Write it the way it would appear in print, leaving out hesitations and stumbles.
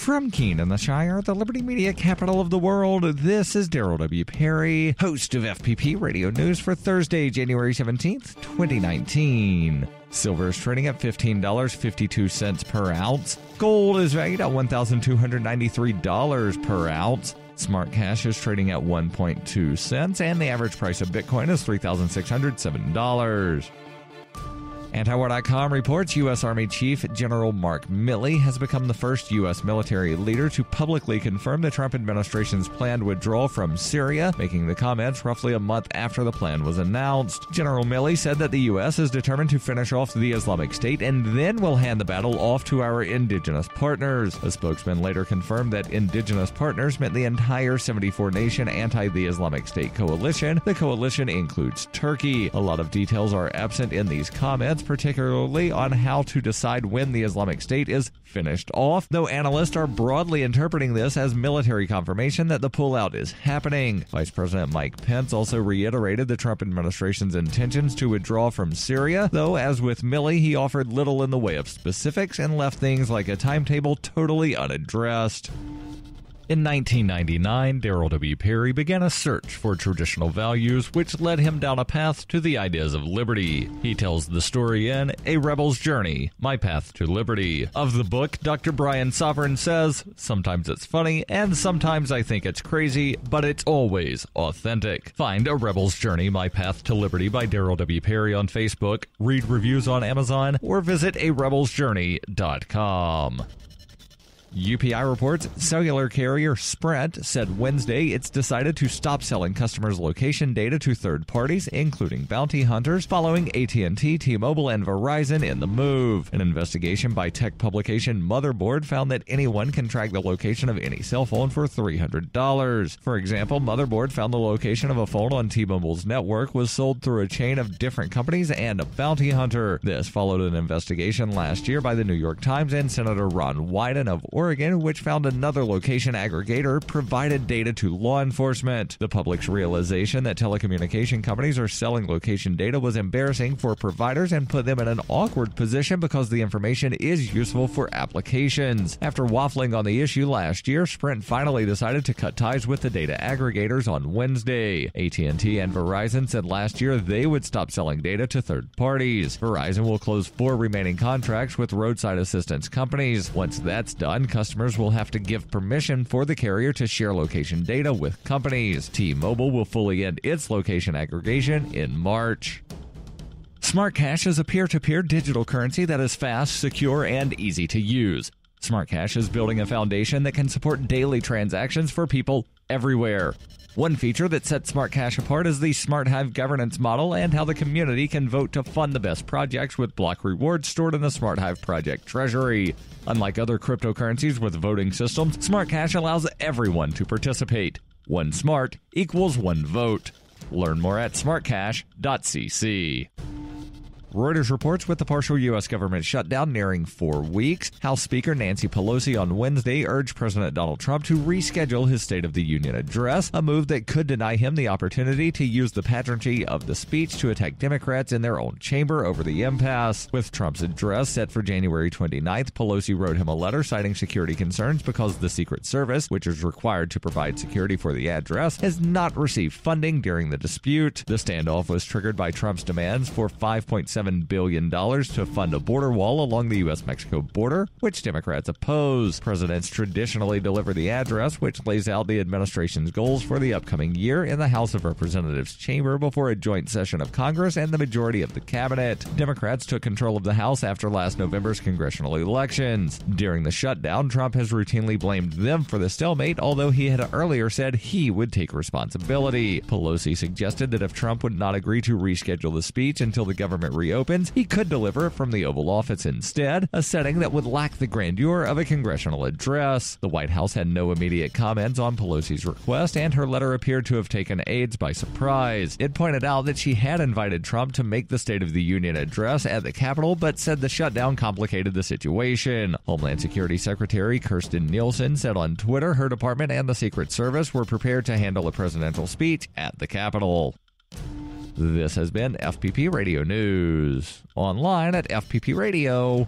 From Keene in the Shire, the Liberty Media capital of the world, this is Daryl W. Perry, host of FPP Radio News for Thursday, January 17th, 2019. Silver is trading at $15.52 per ounce. Gold is valued at $1,293 per ounce. Smart cash is trading at 1.2 cents, and the average price of Bitcoin is $3,607. Antiwar.com reports U.S. Army Chief General Mark Milley has become the first U.S. military leader to publicly confirm the Trump administration's planned withdrawal from Syria, making the comments roughly a month after the plan was announced. General Milley said that the U.S. is determined to finish off the Islamic State and then will hand the battle off to our indigenous partners. A spokesman later confirmed that indigenous partners meant the entire 74-nation anti-the Islamic State coalition. The coalition includes Turkey. A lot of details are absent in these comments, particularly on how to decide when the Islamic State is finished off, though analysts are broadly interpreting this as military confirmation that the pullout is happening. Vice President Mike Pence also reiterated the Trump administration's intentions to withdraw from Syria, though as with Milley, he offered little in the way of specifics and left things like a timetable totally unaddressed. In 1999, Daryl W. Perry began a search for traditional values, which led him down a path to the ideas of liberty. He tells the story in A Rebel's Journey, My Path to Liberty. Of the book, Dr. Brian Sovereign says, sometimes it's funny, and sometimes I think it's crazy, but it's always authentic. Find A Rebel's Journey, My Path to Liberty by Daryl W. Perry on Facebook, read reviews on Amazon, or visit arebelsjourney.com. UPI reports cellular carrier Sprint said Wednesday it's decided to stop selling customers' location data to third parties, including bounty hunters, following AT&T, T-Mobile, and Verizon in the move. An investigation by tech publication Motherboard found that anyone can track the location of any cell phone for $300. For example, Motherboard found the location of a phone on T-Mobile's network was sold through a chain of different companies and a bounty hunter. This followed an investigation last year by the New York Times and Senator Ron Wyden of Oregon, which found another location aggregator provided data to law enforcement. The public's realization that telecommunication companies are selling location data was embarrassing for providers and put them in an awkward position because the information is useful for applications. After waffling on the issue last year, Sprint finally decided to cut ties with the data aggregators on Wednesday. AT&T and Verizon said last year they would stop selling data to third parties. Verizon will close 4 remaining contracts with roadside assistance companies. Once that's done, customers will have to give permission for the carrier to share location data with companies. T-Mobile will fully end its location aggregation in March. Smart Cash is a peer-to-peer digital currency that is fast, secure, and easy to use. Smart Cash is building a foundation that can support daily transactions for people everywhere. One feature that sets Smart Cash apart is the Smart Hive governance model and how the community can vote to fund the best projects with block rewards stored in the Smart Hive project treasury. Unlike other cryptocurrencies with voting systems, Smart Cash allows everyone to participate. One smart equals one vote. Learn more at smartcash.cc. Reuters reports with the partial U.S. government shutdown nearing 4 weeks, House Speaker Nancy Pelosi on Wednesday urged President Donald Trump to reschedule his State of the Union address, a move that could deny him the opportunity to use the pageantry of the speech to attack Democrats in their own chamber over the impasse. With Trump's address set for January 29th, Pelosi wrote him a letter citing security concerns because the Secret Service, which is required to provide security for the address, has not received funding during the dispute. The standoff was triggered by Trump's demands for $5.7 billion to fund a border wall along the U.S.-Mexico border, which Democrats oppose. Presidents traditionally deliver the address, which lays out the administration's goals for the upcoming year in the House of Representatives chamber before a joint session of Congress and the majority of the cabinet. Democrats took control of the House after last November's congressional elections. During the shutdown, Trump has routinely blamed them for the stalemate, although he had earlier said he would take responsibility. Pelosi suggested that if Trump would not agree to reschedule the speech until the government reopens, he could deliver it from the Oval Office instead, a setting that would lack the grandeur of a congressional address. The White House had no immediate comments on Pelosi's request, and her letter appeared to have taken aides by surprise. It pointed out that she had invited Trump to make the State of the Union address at the Capitol, but said the shutdown complicated the situation. Homeland Security Secretary Kirstjen Nielsen said on Twitter her department and the Secret Service were prepared to handle a presidential speech at the Capitol. This has been FPP Radio News, online at FPPRadio.com.